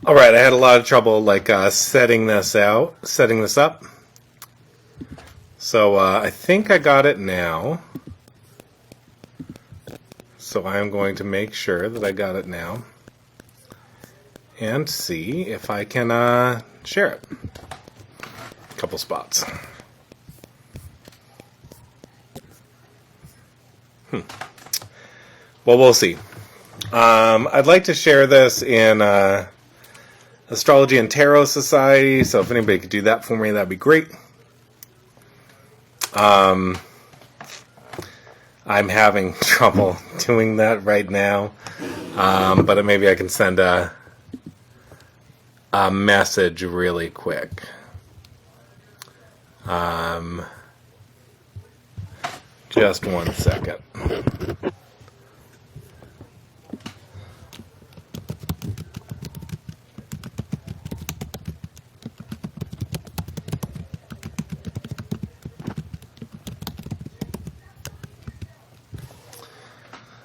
All right, I had a lot of trouble setting this up. So I think I got it now. So I'm going to make sure that I got it now and see if I can share it. A couple spots. Well, we'll see. I'd like to share this in Astrology and Tarot Society, so if anybody could do that for me, that'd be great. I'm having trouble doing that right now, but maybe I can send a message really quick. Just 1 second.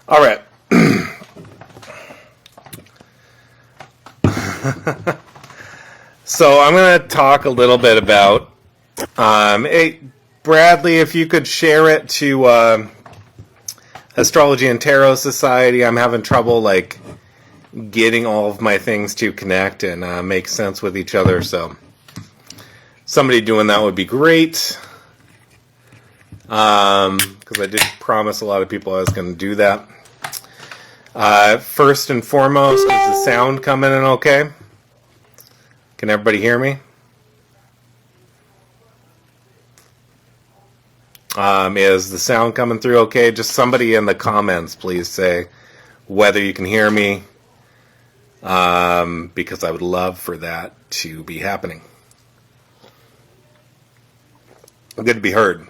All right. So I'm going to talk a little bit about, hey, Bradley, if you could share it to Astrology and Tarot Society. I'm having trouble getting all of my things to connect and make sense with each other. So somebody doing that would be great. Because I did promise a lot of people I was going to do that. First and foremost, is the sound coming in okay? Can everybody hear me? Is the sound coming through okay? Just somebody in the comments, please say whether you can hear me, because I would love for that to be happening. Good to be heard.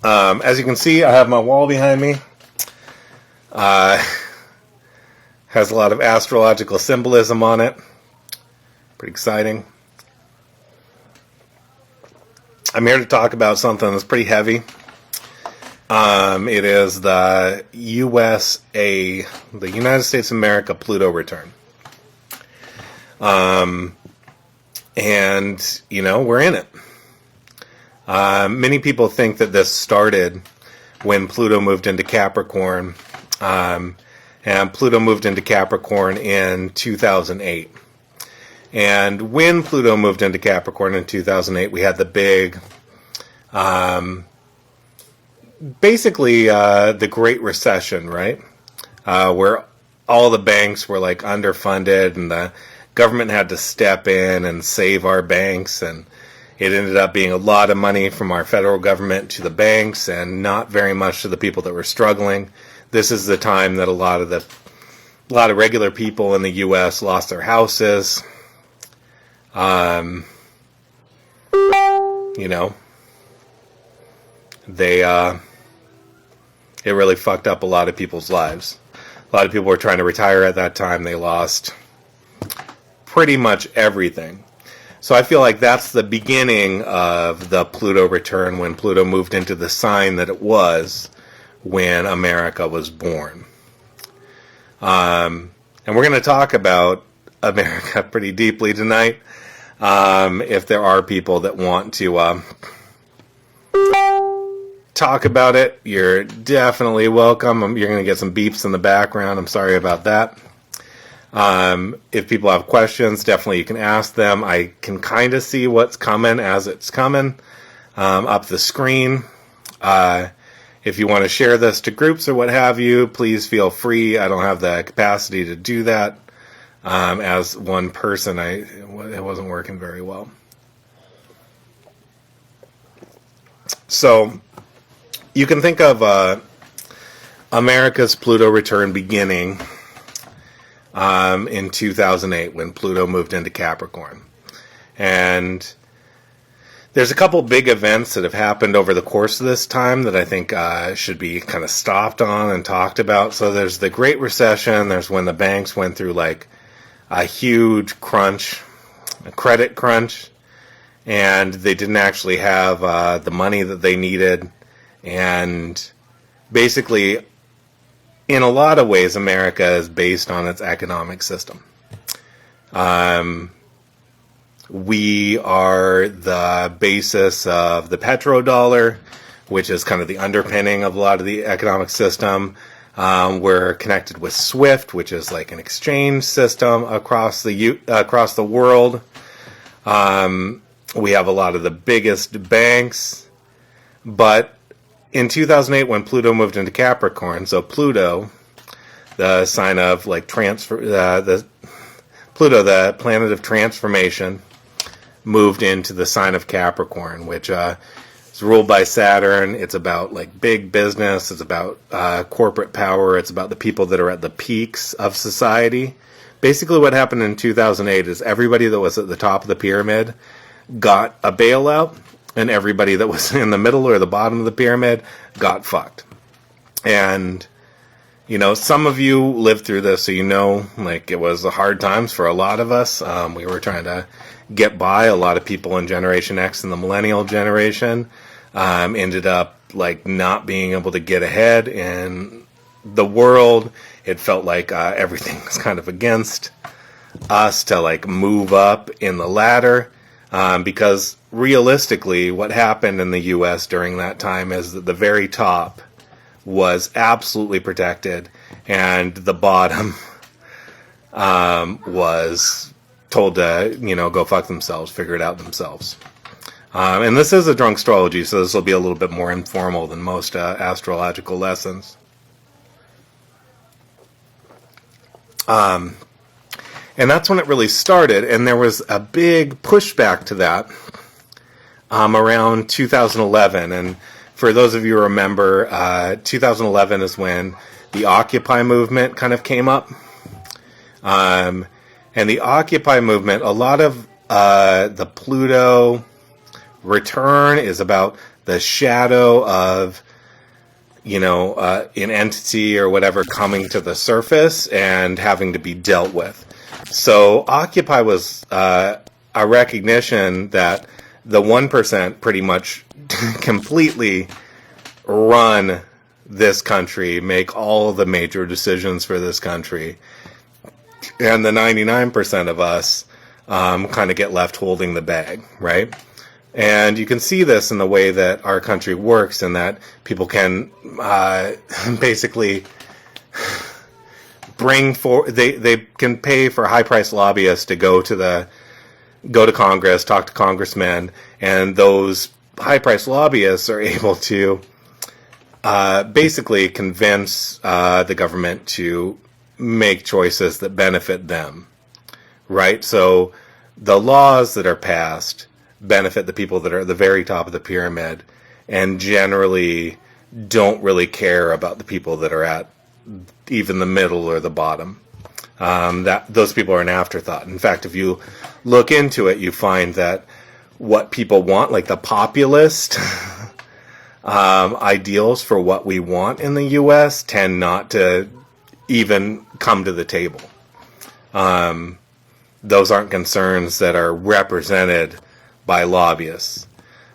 As you can see, I have my wall behind me. Has a lot of astrological symbolism on it. Pretty exciting. I'm here to talk about something that's pretty heavy. It is the the United States of America Pluto return. And, we're in it. Many people think that this started when Pluto moved into Capricorn. And Pluto moved into Capricorn in 2008. And when Pluto moved into Capricorn in 2008, we had the big, basically the Great Recession, right? Where all the banks were underfunded and the government had to step in and save our banks, and it ended up being a lot of money from our federal government to the banks and not very much to the people that were struggling. This is the time that a lot of regular people in the U.S. lost their houses. It really fucked up a lot of people's lives. A lot of people were trying to retire at that time. They lost pretty much everything. So I feel like that's the beginning of the Pluto return, when Pluto moved into the sign that it was when America was born. And we're going to talk about America pretty deeply tonight. If there are people that want to talk about it, you're definitely welcome. You're going to get some beeps in the background. I'm sorry about that. If people have questions, definitely you can ask them. I can kind of see what's coming as it's coming up the screen. If you want to share this to groups or what have you, please feel free. I don't have the capacity to do that. As one person, it wasn't working very well. So you can think of America's Pluto return beginning in 2008 when Pluto moved into Capricorn. And there's a couple big events that have happened over the course of this time that I think should be kind of stopped on and talked about. So there's the Great Recession. There's when the banks went through a huge crunch, a credit crunch, and they didn't actually have the money that they needed. And basically, in a lot of ways, America is based on its economic system. We are the basis of the petrodollar, which is kind of the underpinning of a lot of the economic system. We're connected with SWIFT, which is like an exchange system across the world. We have a lot of the biggest banks. But in 2008, when Pluto moved into Capricorn, so Pluto, the sign of like Pluto, the planet of transformation, moved into the sign of Capricorn, which is ruled by Saturn. It's about like big business. It's about corporate power. It's about the people that are at the peaks of society. Basically, what happened in 2008 is everybody that was at the top of the pyramid got a bailout, and everybody that was in the middle or the bottom of the pyramid got fucked. And you know, some of you lived through this, so you know, like, it was hard times for a lot of us. We were trying to get by. A lot of people in Generation X and the millennial generation ended up, like, not being able to get ahead in the world. It felt like everything was kind of against us to, like, move up in the ladder. Because realistically, what happened in the U.S. during that time is that the very top was absolutely protected, and the bottom was told to, you know, go fuck themselves, figure it out themselves. And this is a Drunkstrology, so this will be a little bit more informal than most astrological lessons. And that's when it really started, and there was a big pushback to that around 2011, and for those of you who remember, 2011 is when the Occupy movement kind of came up. And the Occupy movement, a lot of the Pluto return is about the shadow of, you know, an entity or whatever coming to the surface and having to be dealt with. So Occupy was a recognition that the 1% pretty much completely run this country, make all the major decisions for this country, and the 99% of us kind of get left holding the bag, right? And you can see this in the way that our country works, and that people can basically they can pay for high-priced lobbyists to go to Congress, talk to congressmen, and those high-priced lobbyists are able to basically convince the government to make choices that benefit them, right? So the laws that are passed benefit the people that are at the very top of the pyramid, and generally don't really care about the people that are at even the middle or the bottom. That those people are an afterthought. In fact, if you look into it, you find that what people want, like the populist ideals for what we want in the U.S., tend not to even come to the table. Those aren't concerns that are represented by lobbyists.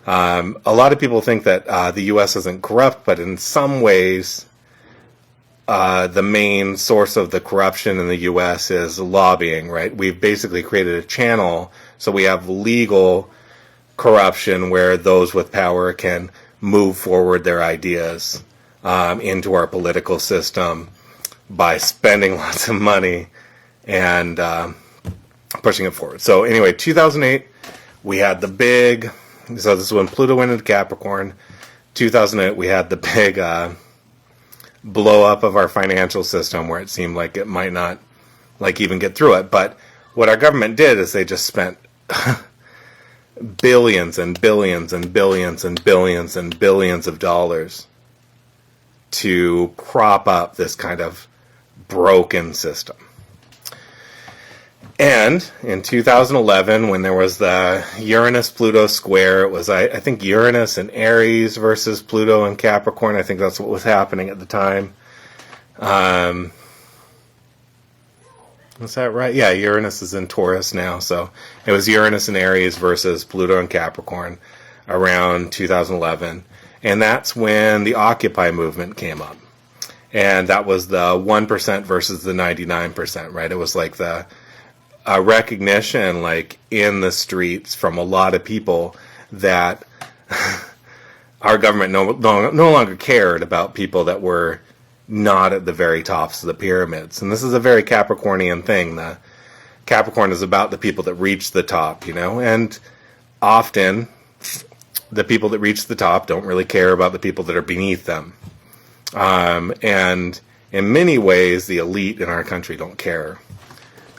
A lot of people think that the U.S. isn't corrupt, but in some ways, the main source of the corruption in the U.S. is lobbying, right? We've basically created a channel, so we have legal corruption where those with power can move forward their ideas into our political system by spending lots of money and pushing it forward. So anyway, 2008, we had the big, so this is when Pluto went into Capricorn. 2008, we had the big blow up of our financial system where it seemed like it might not like even get through it. But what our government did is they just spent billions and billions and billions and billions and billions of dollars to prop up this kind of broken system. And in 2011, when there was the Uranus-Pluto square, it was, I think, Uranus and Aries versus Pluto and Capricorn. I think that's what was happening at the time. Is that right? Yeah, Uranus is in Taurus now. So it was Uranus and Aries versus Pluto and Capricorn around 2011. And that's when the Occupy movement came up. And that was the 1% versus the 99%, right? It was like the a recognition, like, in the streets from a lot of people that our government no longer cared about people that were not at the very tops of the pyramids. And this is a very Capricornian thing. The Capricorn is about the people that reach the top, and often the people that reach the top don't really care about the people that are beneath them. And in many ways, the elite in our country don't care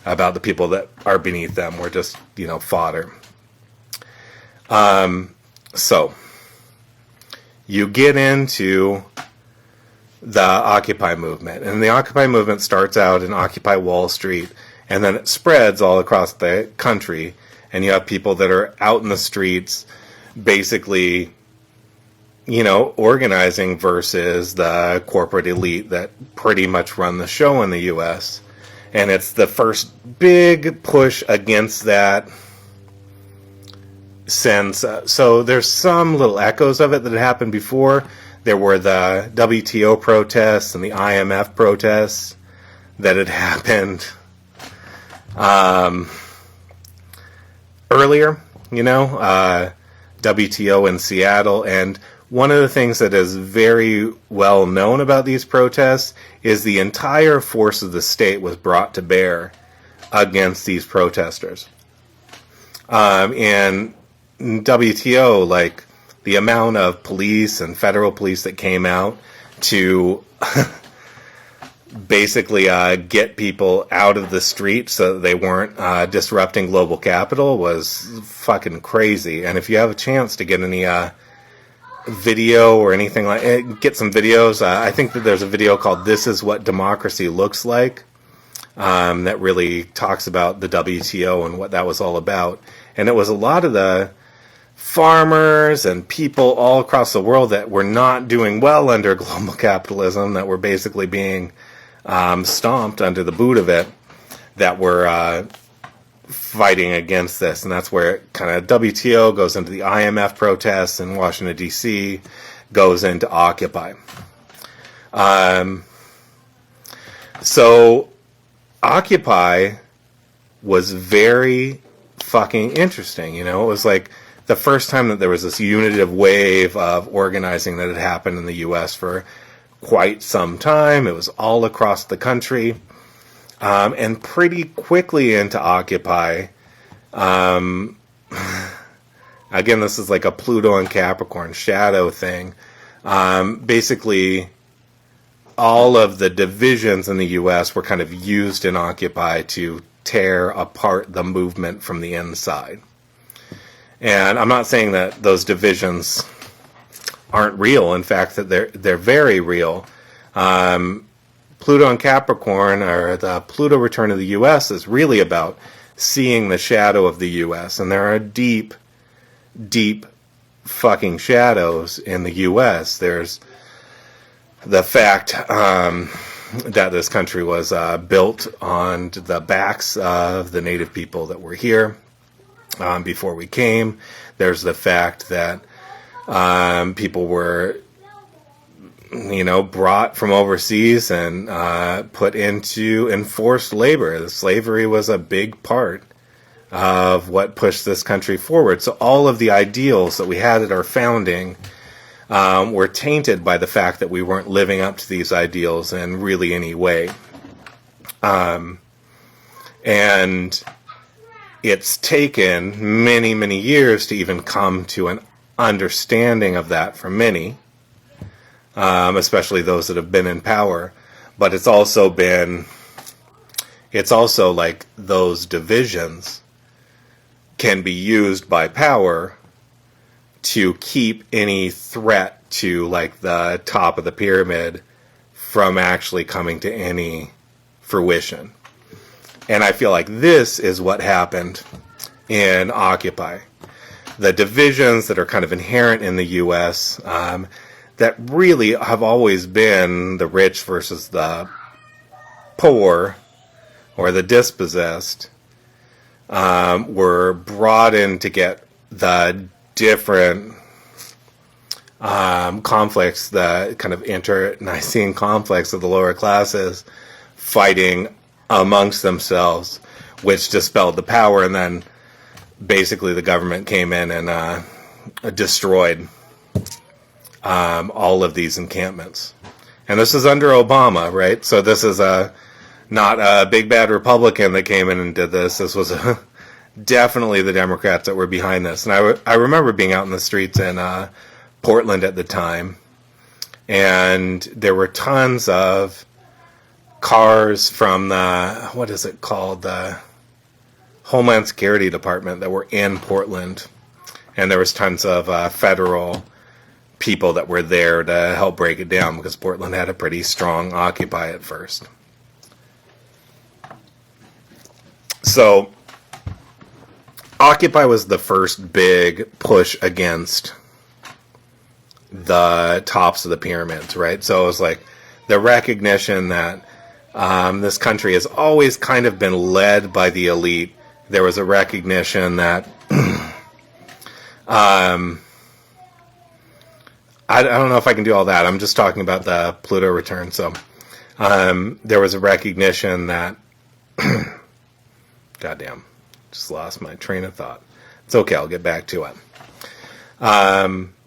about the people that are beneath them. We're just, fodder. So you get into the Occupy movement. And the Occupy movement starts out in Occupy Wall Street, and then it spreads all across the country. And you have people that are out in the streets basically, organizing versus the corporate elite that pretty much run the show in the U.S. And it's the first big push against that since. So there's some little echoes of it that had happened before. There were the WTO protests and the IMF protests that had happened earlier, WTO in Seattle. And one of the things that is very well known about these protests is the entire force of the state was brought to bear against these protesters. And WTO, like, the amount of police and federal police that came out to basically get people out of the street so that they weren't disrupting global capital was fucking crazy. And if you have a chance to get any video or anything like it, get some videos. I think that there's a video called "This Is What Democracy Looks Like" that really talks about the WTO and what that was all about. And it was a lot of the farmers and people all across the world that were not doing well under global capitalism, that were basically being stomped under the boot of it, that were fighting against this. And that's where it kind of WTO goes into the IMF protests in Washington, D.C., goes into Occupy. So Occupy was very fucking interesting. It was like the first time that there was this unitive wave of organizing that had happened in the U.S. for quite some time. It was all across the country. And pretty quickly into Occupy, again, this is like a Pluto and Capricorn shadow thing. Basically, all of the divisions in the U.S. were kind of used in Occupy to tear apart the movement from the inside. And I'm not saying that those divisions aren't real. In fact, that they're very real. Pluto and Capricorn, or the Pluto return to the U.S., is really about seeing the shadow of the U.S. And there are deep, deep fucking shadows in the U.S. There's the fact that this country was built on the backs of the native people that were here before we came. There's the fact that people were, brought from overseas and put into enforced labor. Slavery was a big part of what pushed this country forward. So all of the ideals that we had at our founding were tainted by the fact that we weren't living up to these ideals in really any way. And it's taken many, many years to even come to an understanding of that for many, especially those that have been in power. But it's also like those divisions can be used by power to keep any threat to, like, the top of the pyramid from actually coming to any fruition. And I feel like this is what happened in Occupy. The divisions that are kind of inherent in the U.S., that really have always been the rich versus the poor or the dispossessed, were brought in to get the different conflicts, the kind of inter-Nicene conflicts of the lower classes fighting amongst themselves, which dispelled the power, and then basically the government came in and destroyed all of these encampments. And this is under Obama, right? So this is not a big bad Republican that came in and did this. This was definitely the Democrats that were behind this. And I remember being out in the streets in Portland at the time, and there were tons of cars from the, what is it called, the Homeland Security Department that were in Portland. And there was tons of federal people that were there to help break it down, because Portland had a pretty strong Occupy at first. So Occupy was the first big push against the tops of the pyramids, right? So it was like the recognition that this country has always kind of been led by the elite. There was a recognition that I don't know if I can do all that. I'm just talking about the Pluto return. So there was a recognition that goddamn, just lost my train of thought. It's okay, I'll get back to it.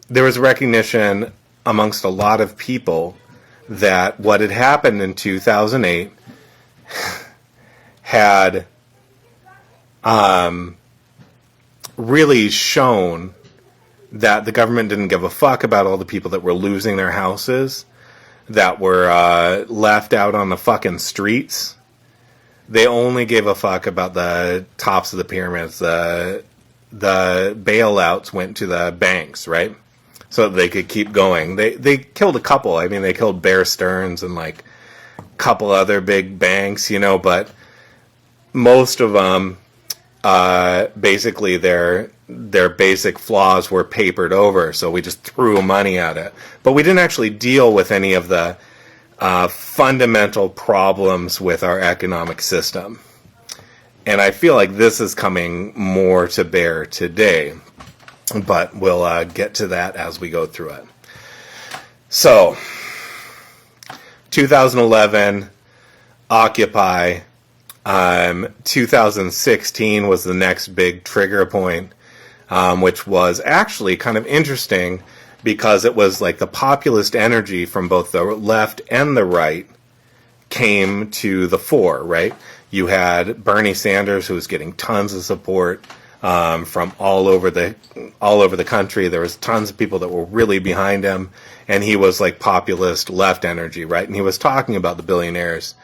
There was a recognition amongst a lot of people that what had happened in 2008 had really shown that the government didn't give a fuck about all the people that were losing their houses, that were left out on the fucking streets. They only gave a fuck about the tops of the pyramids. The bailouts went to the banks, right? So that they could keep going. They killed a couple. I mean, they killed Bear Stearns and like a couple other big banks, you know, but most of them, basically their basic flaws were papered over, so we just threw money at it. But we didn't actually deal with any of the fundamental problems with our economic system. And I feel like this is coming more to bear today, but we'll get to that as we go through it. So, 2011, Occupy. 2016 was the next big trigger point, which was actually kind of interesting because it was like the populist energy from both the left and the right came to the fore, right? You had Bernie Sanders, who was getting tons of support from all over the country. There was tons of people that were really behind him, and he was like populist left energy, right? And he was talking about the billionaires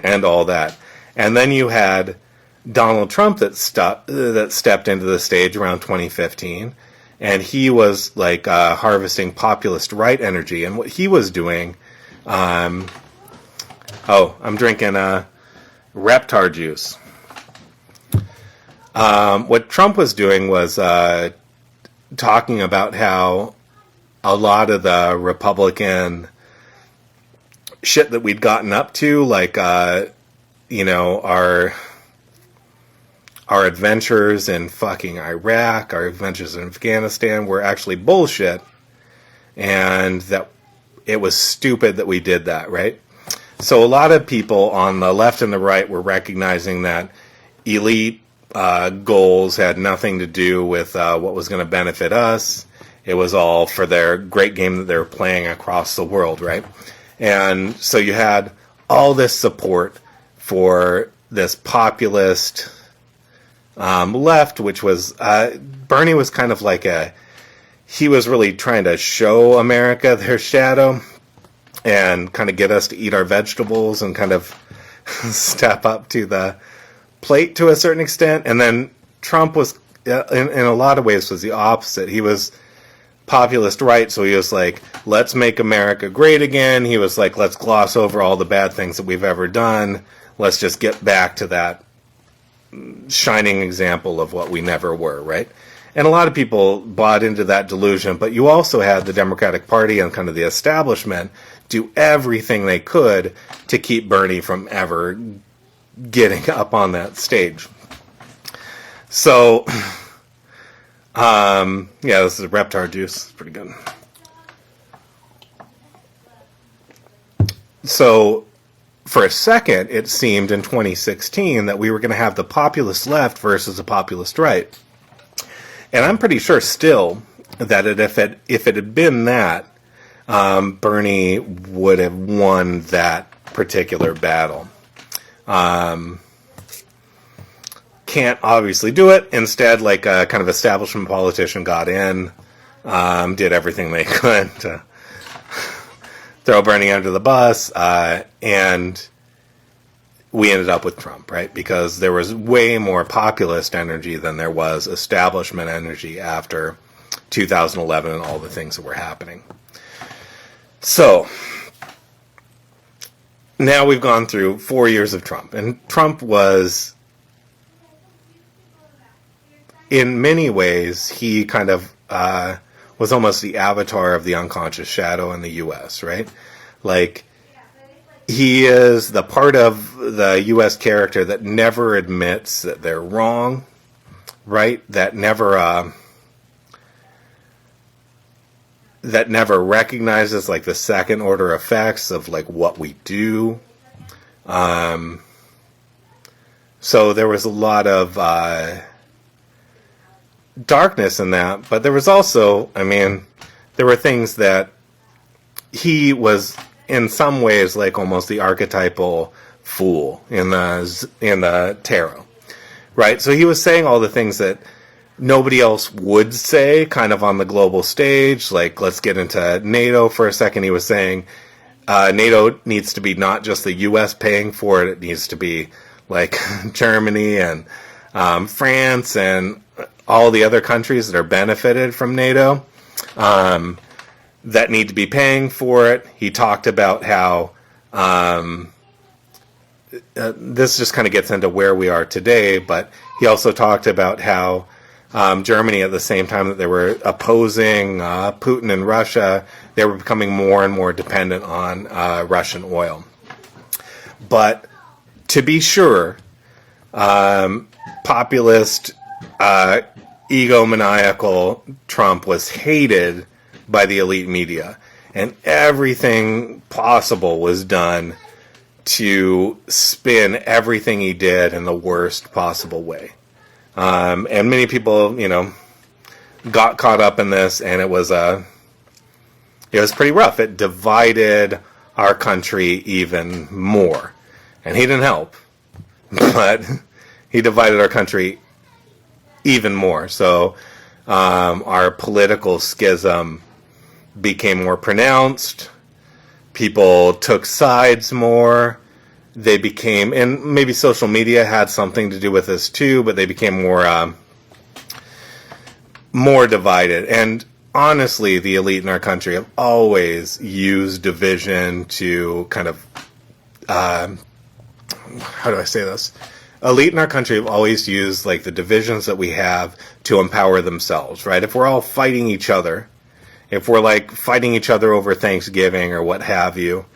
and all that. And then you had Donald Trump that stepped into the stage around 2015, and he was like harvesting populist right energy. And what he was doing, I'm drinking Reptar juice. What Trump was doing was talking about how a lot of the Republican shit that we'd gotten up to, like our adventures in fucking Iraq, our adventures in Afghanistan, were actually bullshit, and that it was stupid that we did that, right? So a lot of people on the left and the right were recognizing that elite goals had nothing to do with what was going to benefit us. It was all for their great game that they were playing across the world, right? And so you had all this support for this populist left, which was Bernie was kind of like he was really trying to show America their shadow and kind of get us to eat our vegetables and kind of step up to the plate to a certain extent. And then Trump was, in a lot of ways, was the opposite. He was populist right, so he was like, let's make America great again. He was like, let's gloss over all the bad things that we've ever done. Let's just get back to that shining example of what we never were, right? And a lot of people bought into that delusion, but you also had the Democratic Party and kind of the establishment do everything they could to keep Bernie from ever getting up on that stage. So, this is Reptar juice. It's pretty good. So, for a second, it seemed in 2016 that we were going to have the populist left versus the populist right. And I'm pretty sure still that if it had been that, Bernie would have won that particular battle. Can't obviously do it. Instead, like a kind of establishment politician got in, did everything they could to throw Bernie under the bus, and we ended up with Trump, right? Because there was way more populist energy than there was establishment energy after 2011 and all the things that were happening. So, now we've gone through 4 years of Trump, and Trump was, in many ways, he kind of was almost the avatar of the unconscious shadow in the U.S., right? Like, he is the part of the U.S. character that never admits that they're wrong, right? That never recognizes, like, the second order effects of, like, what we do. So there was a lot of darkness in that, but there was also, I mean, there were things that he was in some ways like almost the archetypal fool in the tarot, right? So he was saying all the things that nobody else would say kind of on the global stage. Like, let's get into NATO for a second. He was saying NATO needs to be not just the U.S. paying for it. It needs to be like Germany and France and all the other countries that are benefited from NATO that need to be paying for it. He talked about how this just kind of gets into where we are today, but he also talked about how Germany, at the same time that they were opposing Putin and Russia, they were becoming more and more dependent on Russian oil. But to be sure, populist, egomaniacal Trump was hated by the elite media, and everything possible was done to spin everything he did in the worst possible way. And many people, got caught up in this, and it was pretty rough. It divided our country even more, and he didn't help, but he divided our country even more. So our political schism became more pronounced. People took sides more. They became, and maybe social media had something to do with this too, but they became more divided. And honestly, the elite in our country have always used division to kind of, how do I say this? Elite in our country have always used like the divisions that we have to empower themselves, right? If we're all fighting each other, if we're like fighting each other over Thanksgiving or what have you,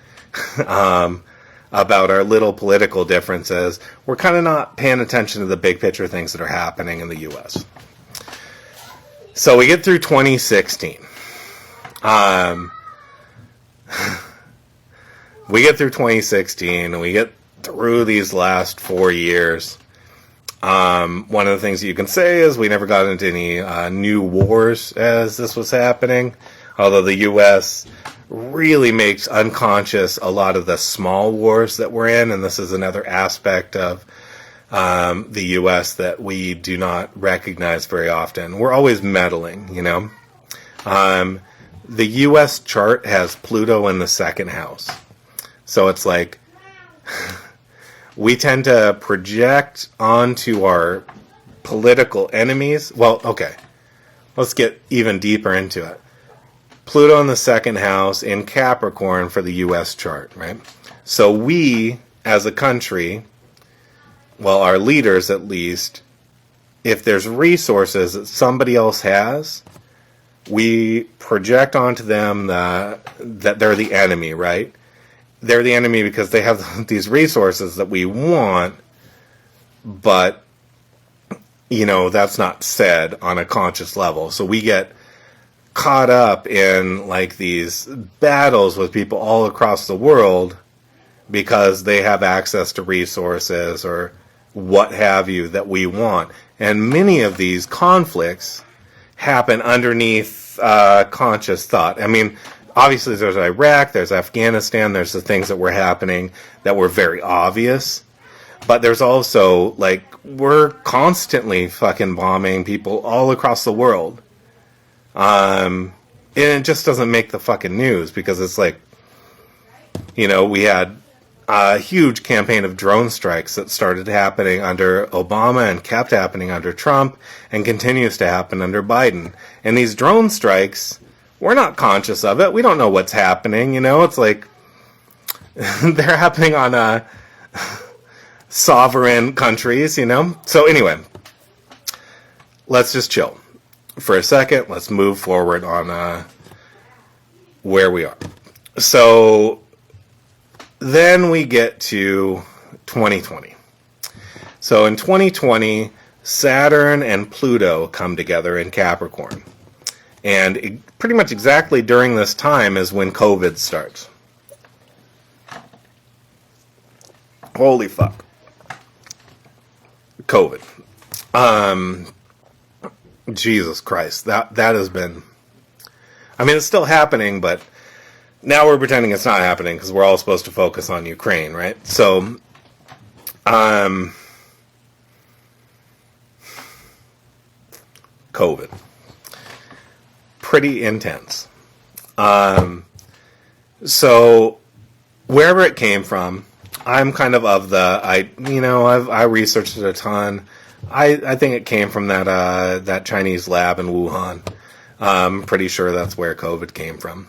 about our little political differences, we're kind of not paying attention to the big picture things that are happening in the U.S. So we get through 2016. We get through 2016, and we get through these last 4 years. One of the things you can say is we never got into any new wars as this was happening, although the U.S. really makes unconscious a lot of the small wars that we're in, and this is another aspect of the U.S. that we do not recognize very often. We're always meddling, The U.S. chart has Pluto in the second house. So it's like we tend to project onto our political enemies. Well, okay, let's get even deeper into it. Pluto in the second house in Capricorn for the U.S. chart, right? So we, as a country, well, our leaders at least, if there's resources that somebody else has, we project onto them that they're the enemy, right? They're the enemy because they have these resources that we want, but, that's not said on a conscious level. So we get caught up in like these battles with people all across the world because they have access to resources or what have you that we want. And many of these conflicts happen underneath conscious thought. I mean, obviously there's Iraq, there's Afghanistan, there's the things that were happening that were very obvious. But there's also, like, we're constantly fucking bombing people all across the world. And it just doesn't make the fucking news because it's like, you know, we had a huge campaign of drone strikes that started happening under Obama and kept happening under Trump and continues to happen under Biden. And these drone strikes, we're not conscious of it. We don't know what's happening, you know? It's like they're happening on sovereign countries, you know? So anyway, let's just chill for a second. Let's move forward on where we are. So then we get to 2020. So in 2020, Saturn and Pluto come together in Capricorn. And pretty much exactly during this time is when COVID starts. Holy fuck. COVID. Jesus Christ. That has been... I mean, it's still happening, but now we're pretending it's not happening because we're all supposed to focus on Ukraine, right? So, COVID. Pretty intense. So, wherever it came from, I'm kind of I researched it a ton. I think it came from that Chinese lab in Wuhan. I'm pretty sure that's where COVID came from.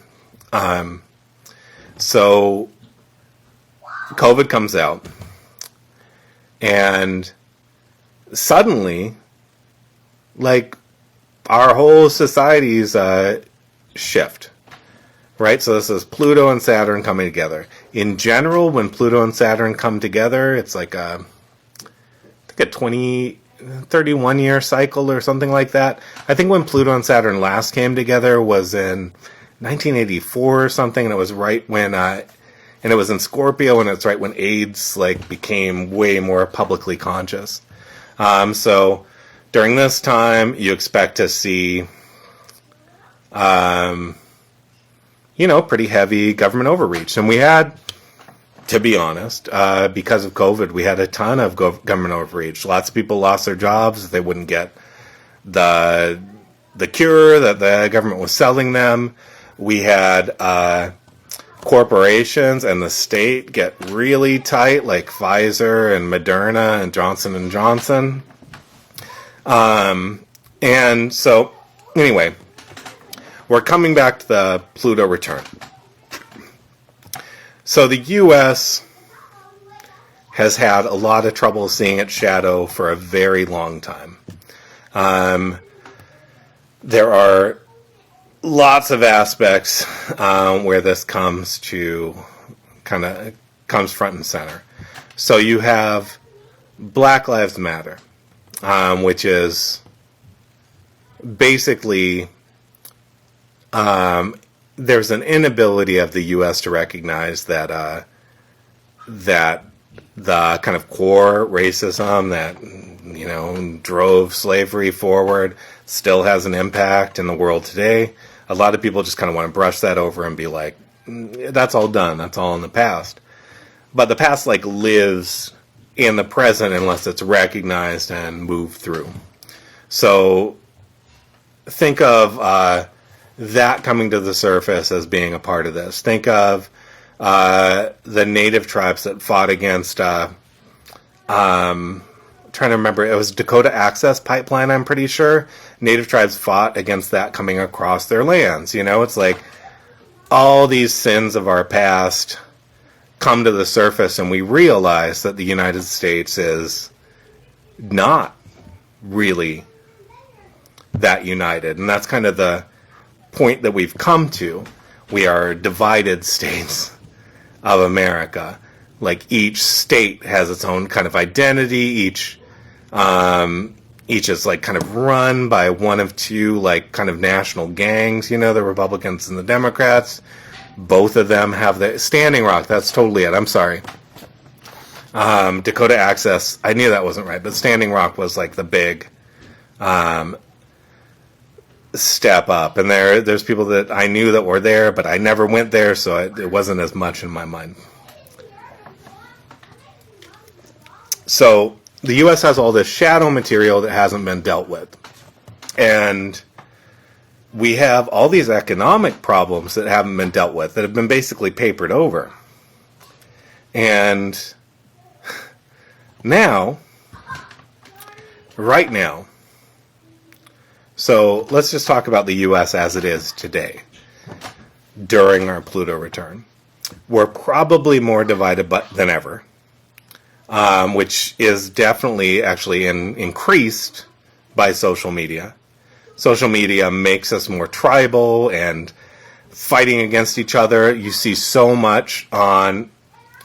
So COVID comes out, and suddenly, like, our whole society's shift, right? So this is Pluto and Saturn coming together. In general, when Pluto and Saturn come together, it's like I think a 31-year cycle or something like that. I think when Pluto and Saturn last came together was in 1984 or something, and it was right when, and it was in Scorpio, and it's right when AIDS, like, became way more publicly conscious. So during this time, you expect to see, pretty heavy government overreach. And we had, to be honest, because of COVID, we had a ton of government overreach. Lots of people lost their jobs. They wouldn't get the cure that the government was selling them. We had corporations and the state get really tight, like Pfizer and Moderna and Johnson & Johnson. And so, anyway, we're coming back to the Pluto return. So the U.S. has had a lot of trouble seeing its shadow for a very long time. There are lots of aspects where this comes front and center. So you have Black Lives Matter, which is basically there's an inability of the U.S. to recognize that that the kind of core racism that drove slavery forward still has an impact in the world today. A lot of people just kind of want to brush that over and be like, that's all done. That's all in the past. But the past, like, lives in the present unless it's recognized and moved through. So think of that coming to the surface as being a part of this. Think of the native tribes that fought against, trying to remember, it was Dakota Access Pipeline, I'm pretty sure. Native tribes fought against that coming across their lands. It's like all these sins of our past come to the surface, and we realize that the United States is not really that united. And that's kind of the point that we've come to. We are divided states of America. Like, each state has its own kind of identity. Each is, like, kind of run by one of two, like, kind of national gangs, the Republicans and the Democrats. Both of them have the Standing Rock. That's totally it. I'm sorry. Dakota Access. I knew that wasn't right, but Standing Rock was like the big step up. And there's people that I knew that were there, but I never went there, so it wasn't as much in my mind. So the U.S. has all this shadow material that hasn't been dealt with. And we have all these economic problems that haven't been dealt with, that have been basically papered over. And now, right now, so let's just talk about the U.S. as it is today, during our Pluto return. We're probably more divided than ever, which is definitely actually increased by social media. Social media makes us more tribal and fighting against each other. You see so much on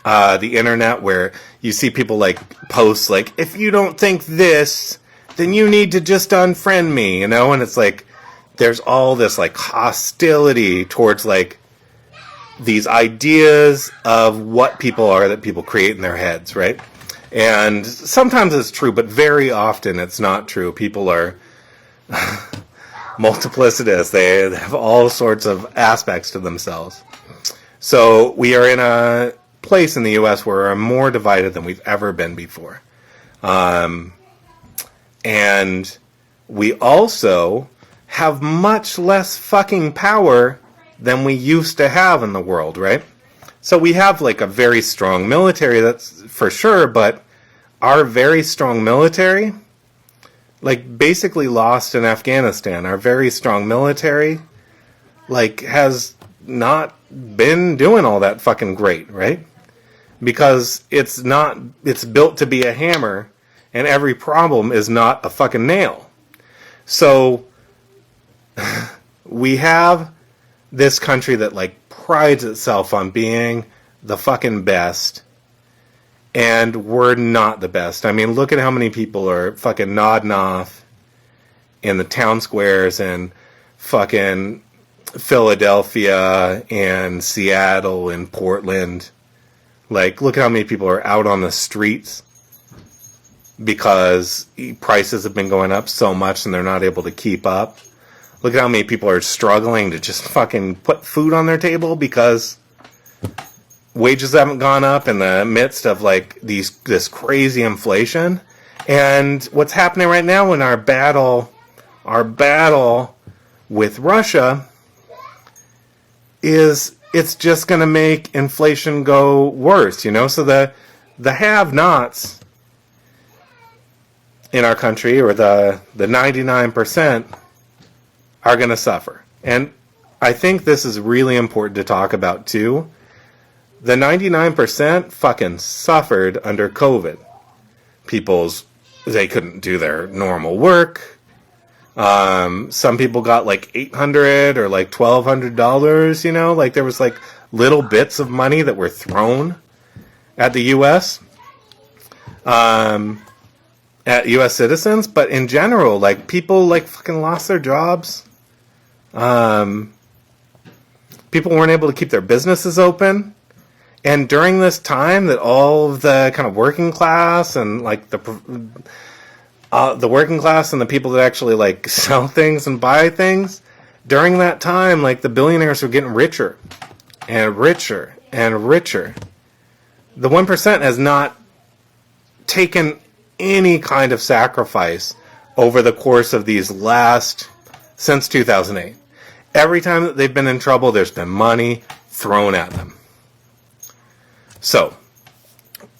the internet where you see people like posts like, if you don't think this, then you need to just unfriend me, you know? And it's like, there's all this like hostility towards like these ideas of what people are that people create in their heads, right? And sometimes it's true, but very often it's not true. People are multiplicitous. They have all sorts of aspects to themselves. So we are in a place in the U.S. where we're more divided than we've ever been before. And we also have much less fucking power than we used to have in the world, right? So we have like a very strong military, that's for sure, but our very strong military, like basically lost in Afghanistan. Our very strong military, like, has not been doing all that fucking great, right? Because it's built to be a hammer, and every problem is not a fucking nail. So we have this country that like prides itself on being the fucking best, and we're not the best. I mean, look at how many people are fucking nodding off in the town squares in fucking Philadelphia and Seattle and Portland. Like, look at how many people are out on the streets because prices have been going up so much and they're not able to keep up. Look at how many people are struggling to just fucking put food on their table because wages haven't gone up in the midst of like this crazy inflation. And what's happening right now in our battle with Russia is it's just going to make inflation go worse, you know? So the have-nots in our country, or the 99%, are going to suffer. And I think this is really important to talk about too. The 99% fucking suffered under COVID. They couldn't do their normal work. Some people got like $800 or like $1,200, you know? Like there was like little bits of money that were thrown at the U.S. At U.S. citizens, but in general, like people like fucking lost their jobs. People weren't able to keep their businesses open. And during this time that all of the kind of working class and like the working class and the people that actually like sell things and buy things, during that time, like the billionaires were getting richer and richer and richer. The 1% has not taken any kind of sacrifice over the course of since 2008. Every time that they've been in trouble, there's been money thrown at them. So,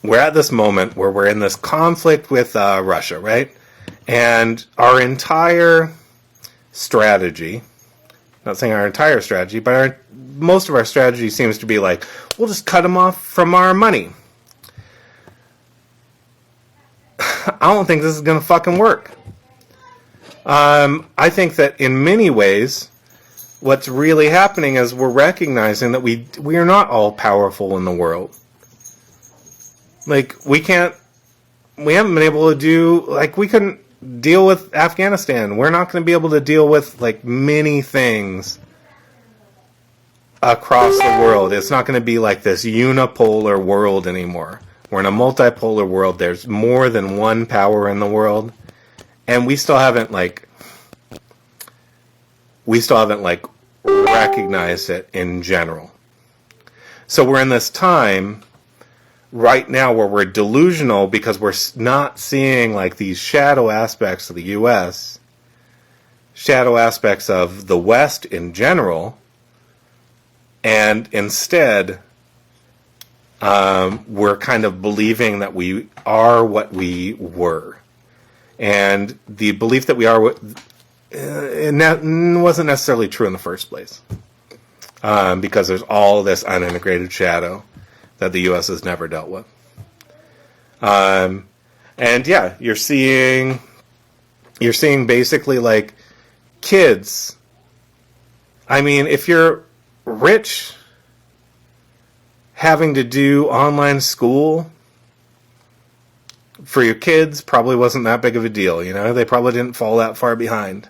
we're at this moment where we're in this conflict with Russia, right? And our entire strategy, not saying our entire strategy, but most of our strategy seems to be like, we'll just cut them off from our money. I don't think this is going to fucking work. I think that in many ways, what's really happening is we're recognizing that we are not all powerful in the world. Like, we haven't been able to do, like, we couldn't deal with Afghanistan. We're not going to be able to deal with, like, many things across the world. It's not going to be like this unipolar world anymore. We're in a multipolar world. There's more than one power in the world, and we still haven't recognized it in general. So we're in this time right now where we're delusional because we're not seeing like these shadow aspects of the U.S., shadow aspects of the West in general, and instead we're kind of believing that we are what we were. And the belief that we are what it wasn't necessarily true in the first place, because there's all this unintegrated shadow that the U.S. has never dealt with. And yeah, you're seeing basically like kids. I mean, if you're rich, having to do online school for your kids probably wasn't that big of a deal, you know? They probably didn't fall that far behind.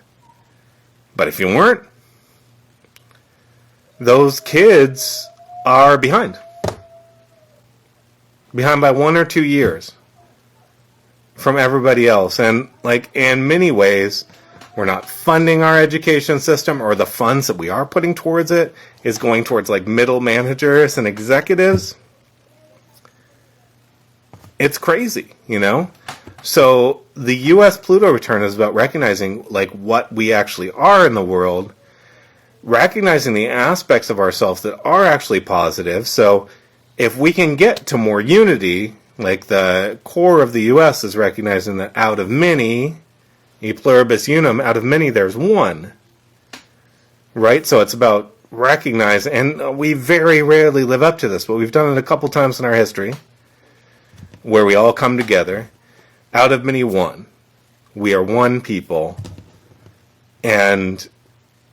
But if you weren't, those kids are behind. Behind by 1 or 2 years from everybody else. And like in many ways, we're not funding our education system, or the funds that we are putting towards it is going towards like middle managers and executives. It's crazy, you know? So the US Pluto return is about recognizing like what we actually are in the world, recognizing the aspects of ourselves that are actually positive. So if we can get to more unity, like the core of the US is recognizing that out of many, e pluribus unum, out of many there's one. Right? So it's about recognizing, and we very rarely live up to this, but we've done it a couple times in our history, where we all come together. Out of many, one. We are one people, and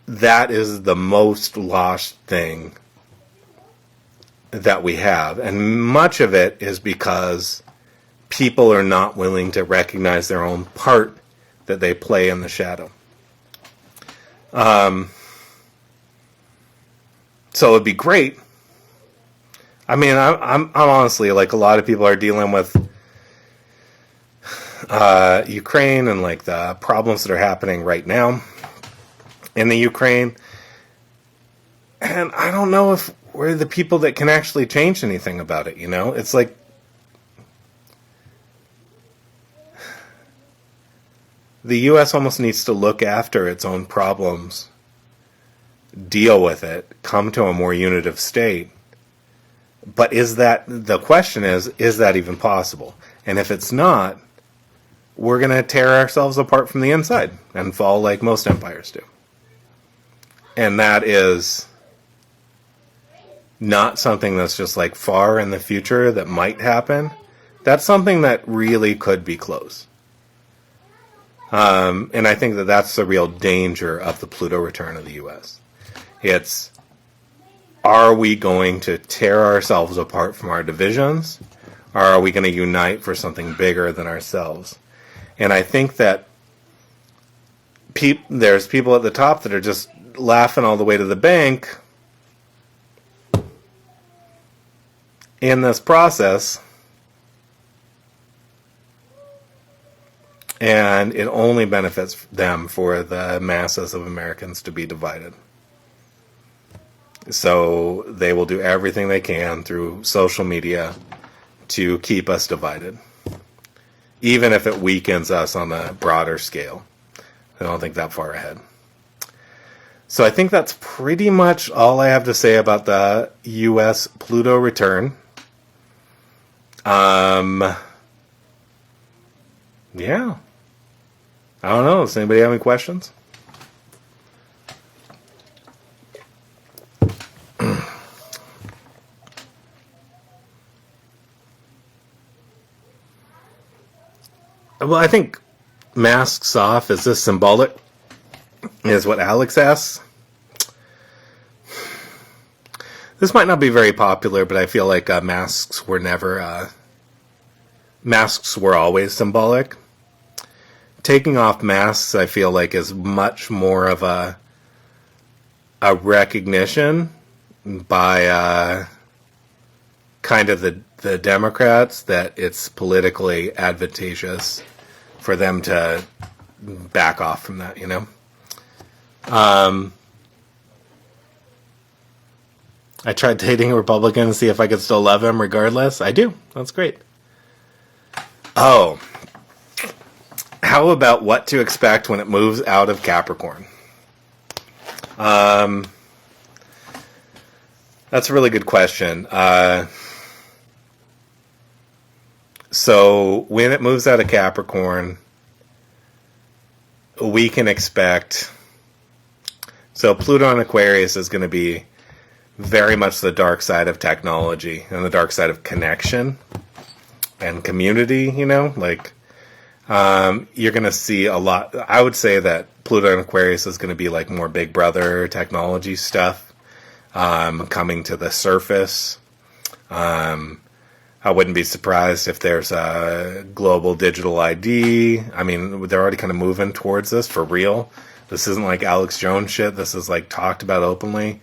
that is the most lost thing that we have. And much of it is because people are not willing to recognize their own part that they play in the shadow. So it'd be great. I mean, I'm honestly, like, a lot of people are dealing with Ukraine and like the problems that are happening right now in the Ukraine. And I don't know if we're the people that can actually change anything about it, you know? It's like, the U.S. almost needs to look after its own problems, deal with it, come to a more unitive state. But the question is that even possible? And if it's not, we're going to tear ourselves apart from the inside and fall like most empires do. And that is not something that's just like far in the future that might happen. That's something that really could be close. And I think that that's the real danger of the Pluto return of the U.S. It's, are we going to tear ourselves apart from our divisions, or are we going to unite for something bigger than ourselves? And I think that there's people at the top that are just laughing all the way to the bank in this process, and it only benefits them for the masses of Americans to be divided. So they will do everything they can through social media to keep us divided, even if it weakens us on a broader scale. I don't think that far ahead. So I think that's pretty much all I have to say about the US Pluto return. Yeah. I don't know. Does anybody have any questions? Well, I think masks off, is this symbolic? Is what Alex asks. This might not be very popular, but I feel like masks were always symbolic. Taking off masks, I feel like, is much more of a recognition by kind of the Democrats that it's politically advantageous for them to back off from that, you know? I tried dating a Republican to see if I could still love him regardless. I do. That's great. Oh. How about what to expect when it moves out of Capricorn? That's a really good question. So when it moves out of Capricorn, we can expect... So Pluto in Aquarius is going to be very much the dark side of technology and the dark side of connection and community, you know? Like, you're going to see a lot... I would say that Pluto in Aquarius is going to be like more Big Brother technology stuff coming to the surface. I wouldn't be surprised if there's a global digital ID. I mean, they're already kind of moving towards this for real. This isn't like Alex Jones shit. This is like talked about openly.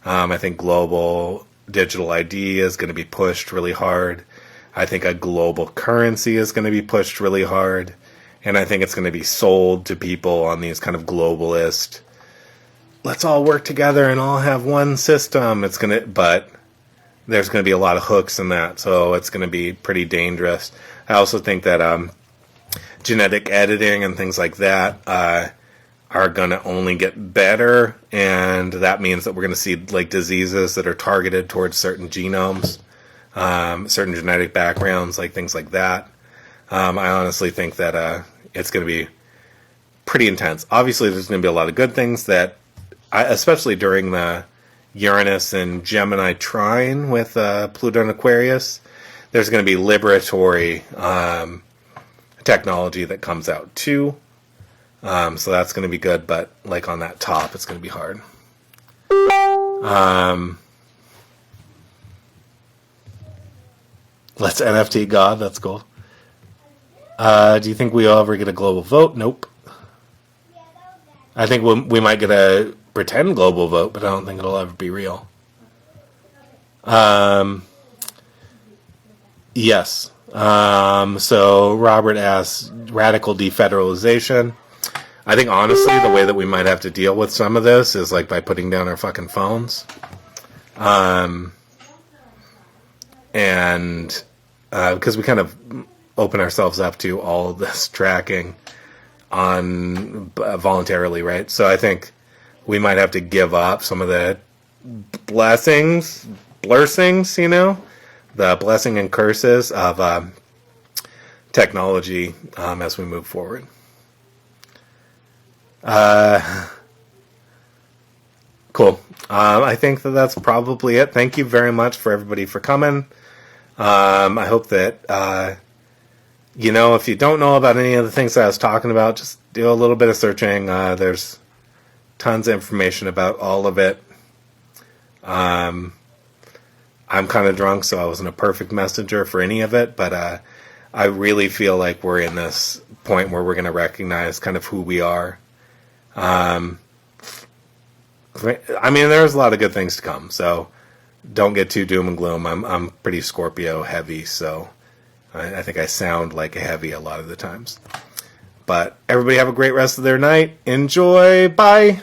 I think global digital ID is going to be pushed really hard. I think a global currency is going to be pushed really hard. And I think it's going to be sold to people on these kind of globalist, let's all work together and all have one system. But there's going to be a lot of hooks in that. So it's going to be pretty dangerous. I also think that genetic editing and things like that are going to only get better, and that means that we're going to see like diseases that are targeted towards certain genomes, certain genetic backgrounds, like things like that. I honestly think that it's going to be pretty intense. Obviously, there's going to be a lot of good things that, especially during the Uranus and Gemini trine with Pluto and Aquarius, there's going to be liberatory technology that comes out too. So that's going to be good, but like on that top, it's going to be hard. Let's NFT God. That's cool. Do you think we'll ever get a global vote? Nope. I think we might get a pretend global vote, but I don't think it'll ever be real. Yes. So Robert asks, radical defederalization. I think honestly the way that we might have to deal with some of this is like by putting down our fucking phones. And because we kind of open ourselves up to all of this tracking on voluntarily, right? So I think we might have to give up some of the blessings, you know, the blessing and curses of technology as we move forward. Cool. I think that's probably it. Thank you very much for everybody for coming. I hope that, if you don't know about any of the things that I was talking about, just do a little bit of searching. There's tons of information about all of it. I'm kind of drunk, so I wasn't a perfect messenger for any of it, but I really feel like we're in this point where we're going to recognize kind of who we are. There's a lot of good things to come, so don't get too doom and gloom. I'm pretty Scorpio heavy, so I think I sound like a heavy a lot of the times. But everybody have a great rest of their night. Enjoy. Bye.